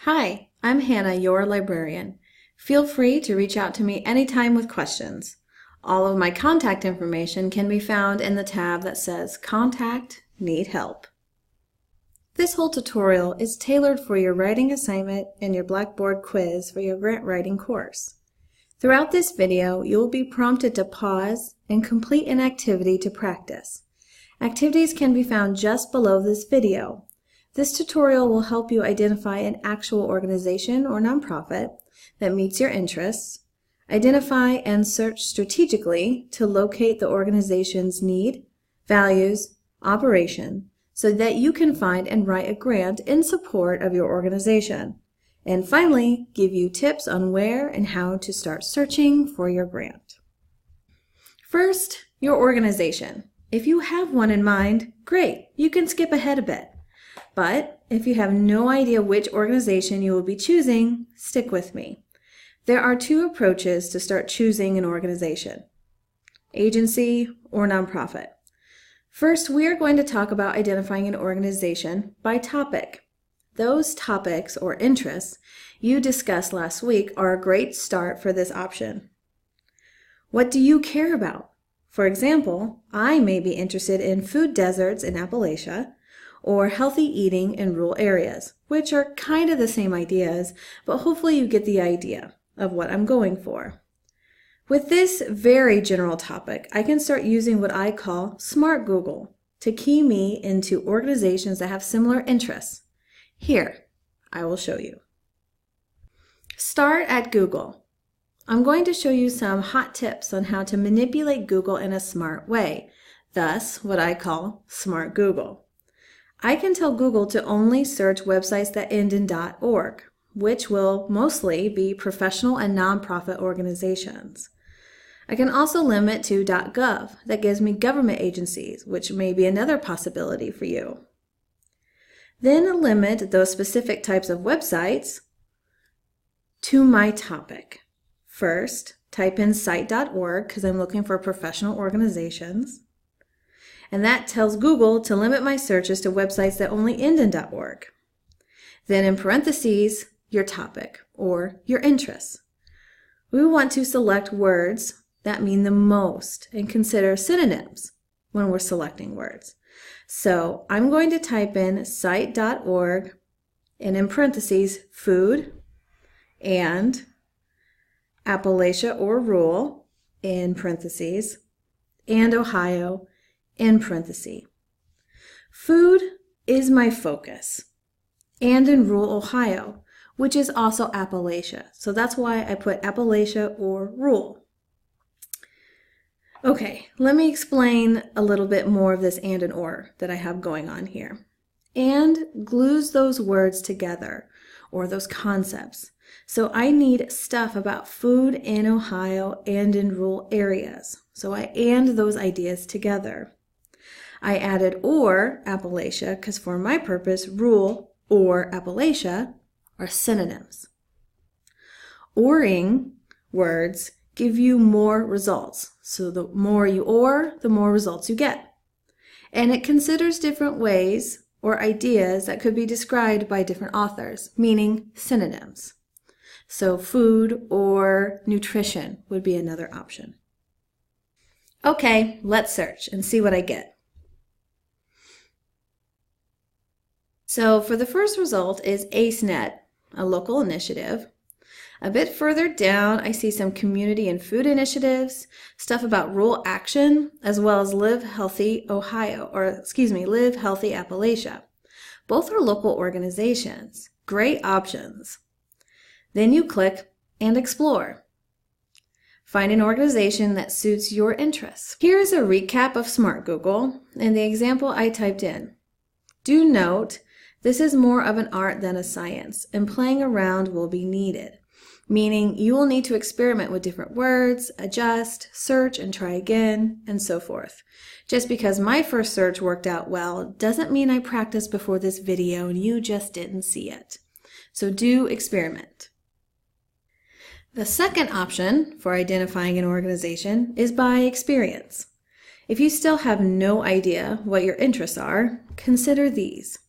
Hi, I'm Hannah, your librarian. Feel free to reach out to me anytime with questions. All of my contact information can be found in the tab that says Contact Need Help. This whole tutorial is tailored for your writing assignment and your Blackboard quiz for your grant writing course. Throughout this video, you will be prompted to pause and complete an activity to practice. Activities can be found just below this video. This tutorial will help you identify an actual organization or nonprofit that meets your interests, identify and search strategically to locate the organization's need, values, operation, so that you can find and write a grant in support of your organization, and finally, give you tips on where and how to start searching for your grant. First, your organization. If you have one in mind, great, you can skip ahead a bit. But if you have no idea which organization you will be choosing, stick with me. There are two approaches to start choosing an organization: agency or nonprofit. First, we are going to talk about identifying an organization by topic. Those topics or interests you discussed last week are a great start for this option. What do you care about? For example, I may be interested in food deserts in Appalachia, or healthy eating in rural areas, which are kind of the same ideas, but hopefully you get the idea of what I'm going for. With this very general topic, I can start using what I call Smart Google to key me into organizations that have similar interests. Here, I will show you. Start at Google. I'm going to show you some hot tips on how to manipulate Google in a smart way, thus what I call Smart Google. I can tell Google to only search websites that end in .org, which will mostly be professional and nonprofit organizations. I can also limit to .gov, that gives me government agencies, which may be another possibility for you. Then limit those specific types of websites to my topic. First, type in site.org because I'm looking for professional organizations. And that tells Google to limit my searches to websites that only end in .org. Then in parentheses, your topic or your interests. We want to select words that mean the most and consider synonyms when we're selecting words. So I'm going to type in site.org and in parentheses, food and Appalachia or rural in parentheses and Ohio in parentheses. Food is my focus, and in rural Ohio, which is also Appalachia. So that's why I put Appalachia or rural. Okay, let me explain a little bit more of this and or that I have going on here. And glues those words together, or those concepts. So I need stuff about food in Ohio and in rural areas. So I and those ideas together. I added or Appalachia because for my purpose, rural or Appalachia are synonyms. Oring words give you more results. So the more you or, the more results you get. And it considers different ways or ideas that could be described by different authors, meaning synonyms. So food or nutrition would be another option. Okay, let's search and see what I get. So for the first result is AceNet, a local initiative. A bit further down, I see some community and food initiatives, stuff about rural action, as well as Live Healthy Ohio, Live Healthy Appalachia. Both are local organizations. Great options. Then you click and explore. Find an organization that suits your interests. Here's a recap of Smart Google and the example I typed in. Do note, this is more of an art than a science, and playing around will be needed, meaning you will need to experiment with different words, adjust, search, and try again, and so forth. Just because my first search worked out well doesn't mean I practiced before this video and you just didn't see it. So do experiment. The second option for identifying an organization is by experience. If you still have no idea what your interests are, consider these.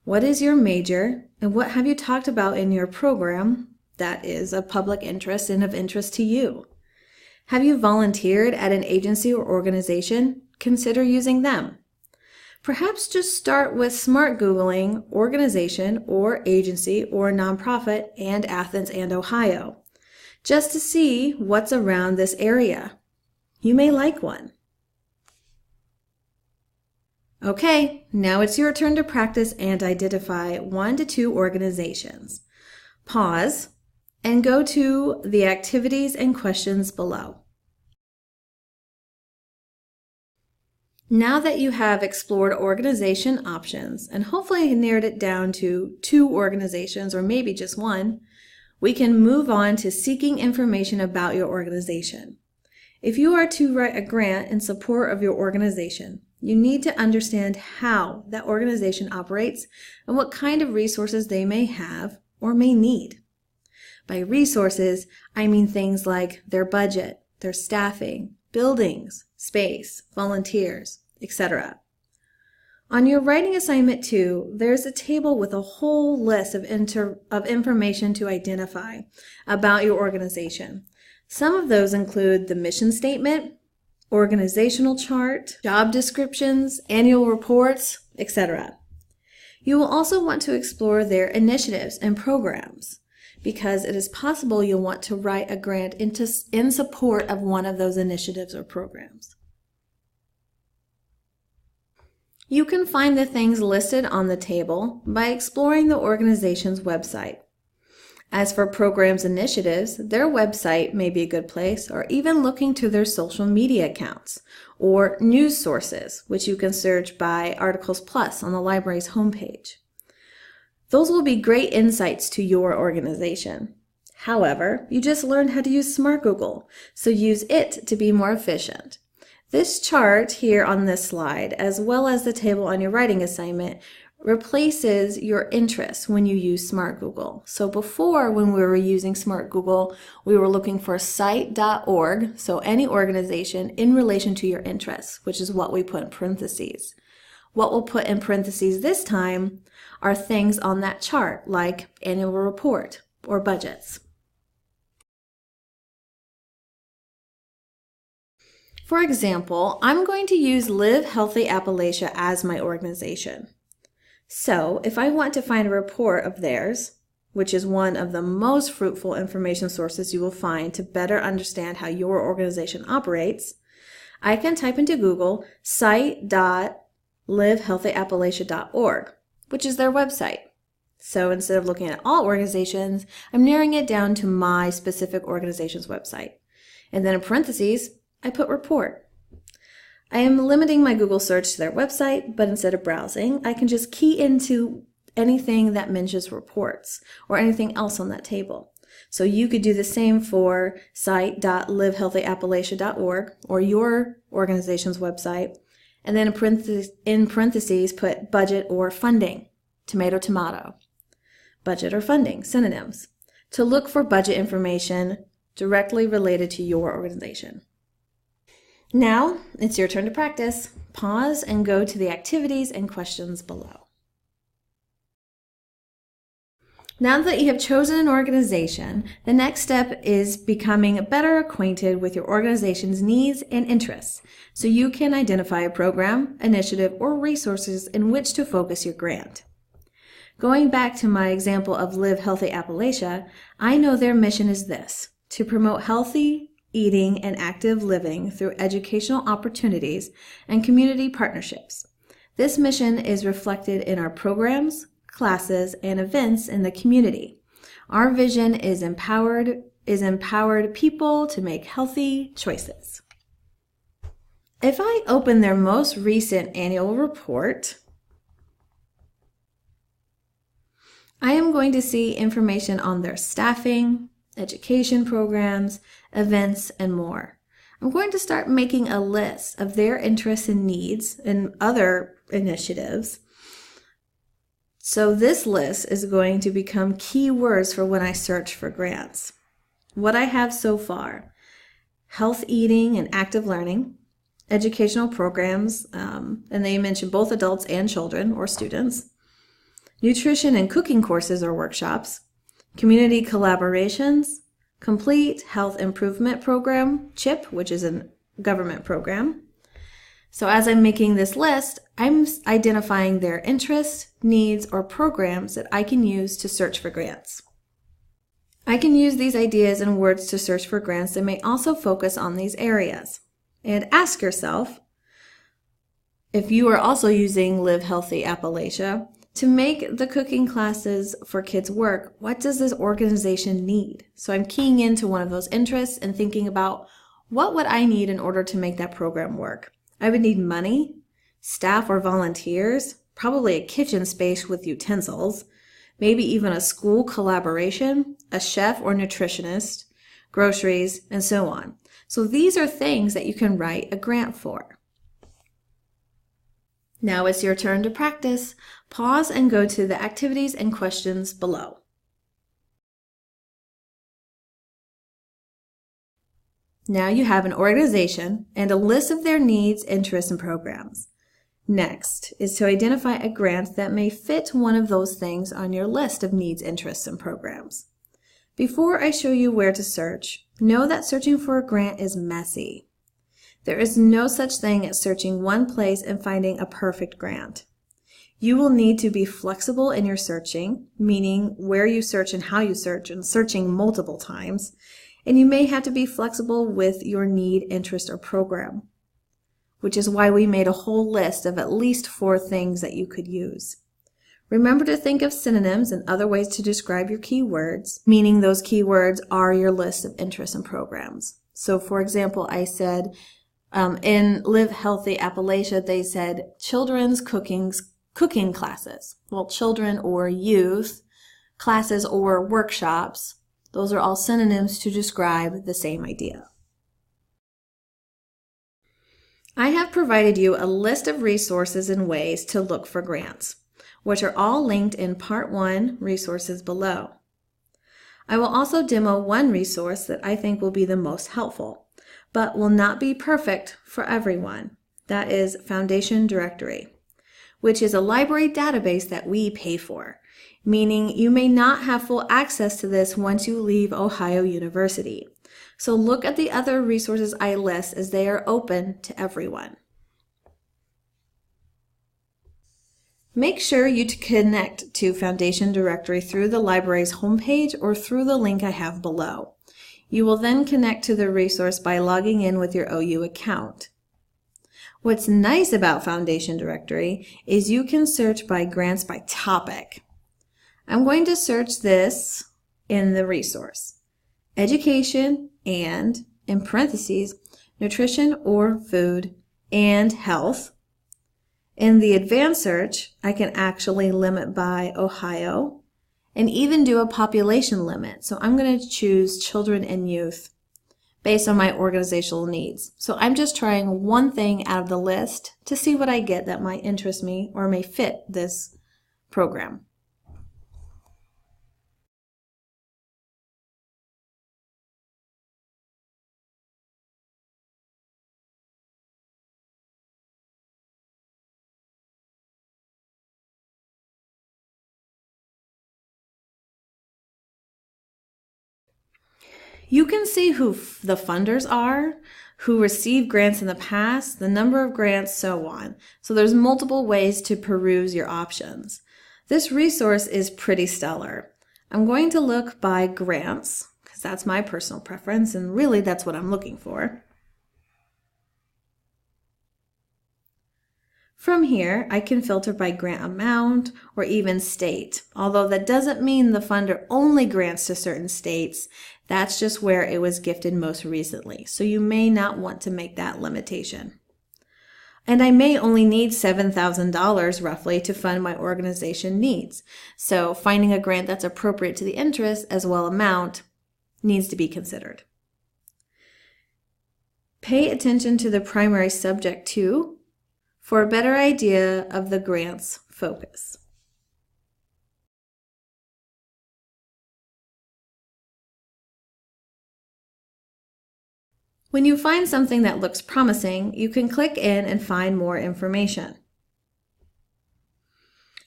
What is your major, and what have you talked about in your program that is of public interest and of interest to you? Have you volunteered at an agency or organization? Consider using them. Perhaps just start with smart Googling organization or agency or nonprofit and Athens and Ohio, just to see what's around this area. You may like one. Okay, now it's your turn to practice and identify 1 to 2 organizations. Pause and go to the activities and questions below. Now that you have explored organization options and hopefully narrowed it down to 2 organizations or maybe just 1, we can move on to seeking information about your organization. If you are to write a grant in support of your organization, you need to understand how that organization operates and what kind of resources they may have or may need. By resources, I mean things like their budget, their staffing, buildings, space, volunteers, etc. On your writing assignment 2, there's a table with a whole list of information to identify about your organization. Some of those include the mission statement, organizational chart, job descriptions, annual reports, etc. You will also want to explore their initiatives and programs, because it is possible you'll want to write a grant in support of one of those initiatives or programs. You can find the things listed on the table by exploring the organization's website. As for programs initiatives, their website may be a good place, or even looking to their social media accounts or news sources, which you can search by Articles Plus on the library's homepage. Those will be great insights to your organization. However, you just learned how to use Smart Google, so use it to be more efficient. This chart here on this slide, as well as the table on your writing assignment, replaces your interests when you use Smart Google. So before, when we were using Smart Google, we were looking for site.org, so any organization in relation to your interests, which is what we put in parentheses. What we'll put in parentheses this time are things on that chart, like annual report or budgets. For example, I'm going to use Live Healthy Appalachia as my organization. So if I want to find a report of theirs, which is one of the most fruitful information sources you will find to better understand how your organization operates, I can type into Google site.livehealthyappalachia.org, which is their website. So instead of looking at all organizations, I'm narrowing it down to my specific organization's website. And then in parentheses, I put report. I am limiting my Google search to their website, but instead of browsing, I can just key into anything that mentions reports or anything else on that table. So you could do the same for site.livehealthyappalachia.org or your organization's website, and then in parentheses put budget or funding, tomato, tomato. Budget or funding, synonyms, to look for budget information directly related to your organization. Now, it's your turn to practice. Pause and go to the activities and questions below. Now that you have chosen an organization, the next step is becoming better acquainted with your organization's needs and interests, so you can identify a program, initiative, or resources in which to focus your grant. Going back to my example of Live Healthy Appalachia, I know their mission is this: to promote healthy eating and active living through educational opportunities and community partnerships. This mission is reflected in our programs, classes, and events in the community. Our vision is empowered people to make healthy choices. If I open their most recent annual report, I am going to see information on their staffing, education programs, events, and more. I'm going to start making a list of their interests and needs and other initiatives. So this list is going to become keywords for when I search for grants. What I have so far: health eating and active learning, educational programs, and they mention both adults and children or students, nutrition and cooking courses or workshops, community collaborations, complete health improvement program, CHIP, which is a government program. So as I'm making this list, I'm identifying their interests, needs, or programs that I can use to search for grants. I can use these ideas and words to search for grants that may also focus on these areas. And ask yourself, if you are also using Live Healthy Appalachia, to make the cooking classes for kids work, what does this organization need? So I'm keying into one of those interests and thinking about what would I need in order to make that program work. I would need money, staff or volunteers, probably a kitchen space with utensils, maybe even a school collaboration, a chef or nutritionist, groceries, and so on. So these are things that you can write a grant for. Now it's your turn to practice. Pause and go to the activities and questions below. Now you have an organization and a list of their needs, interests, and programs. Next is to identify a grant that may fit one of those things on your list of needs, interests, and programs. Before I show you where to search, know that searching for a grant is messy. There is no such thing as searching one place and finding a perfect grant. You will need to be flexible in your searching, meaning where you search and how you search, and searching multiple times. And you may have to be flexible with your need, interest, or program, which is why we made a whole list of at least 4 things that you could use. Remember to think of synonyms and other ways to describe your keywords, meaning those keywords are your list of interests and programs. So for example, I said in Live Healthy Appalachia, they said children's cooking classes. Well, children or youth classes or workshops, those are all synonyms to describe the same idea. I have provided you a list of resources and ways to look for grants, which are all linked in Part 1 resources below. I will also demo one resource that I think will be the most helpful, but will not be perfect for everyone. That is Foundation Directory, which is a library database that we pay for, meaning you may not have full access to this once you leave Ohio University. So look at the other resources I list as they are open to everyone. Make sure you connect to Foundation Directory through the library's homepage or through the link I have below. You will then connect to the resource by logging in with your OU account. What's nice about Foundation Directory is you can search by grants by topic. I'm going to search this in the resource, education and, in parentheses, nutrition or food and health. In the advanced search, I can actually limit by Ohio and even do a population limit. So I'm going to choose children and youth based on my organizational needs. So I'm just trying one thing out of the list to see what I get that might interest me or may fit this program. You can see who the funders are, who received grants in the past, the number of grants, so on. So there's multiple ways to peruse your options. This resource is pretty stellar. I'm going to look by grants, because that's my personal preference, and really that's what I'm looking for. From here, I can filter by grant amount or even state, although that doesn't mean the funder only grants to certain states. That's just where it was gifted most recently, so you may not want to make that limitation. And I may only need $7,000 roughly to fund my organization needs, so finding a grant that's appropriate to the interest as well amount needs to be considered. Pay attention to the primary subject too, for a better idea of the grant's focus. When you find something that looks promising, you can click in and find more information.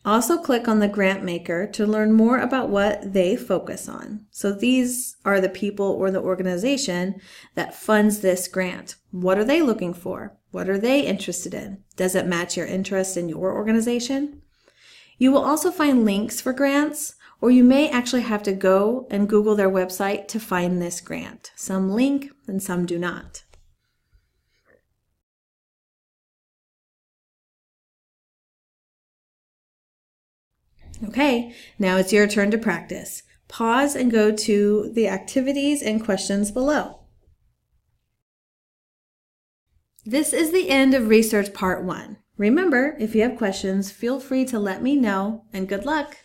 Also click on the grant maker to learn more about what they focus on. So these are the people or the organization that funds this grant. What are they looking for? What are they interested in? Does it match your interest in your organization? You will also find links for grants, or you may actually have to go and Google their website to find this grant. Some link and some do not. Okay, now it's your turn to practice. Pause and go to the activities and questions below. This is the end of research part 1. Remember, if you have questions, feel free to let me know, and good luck!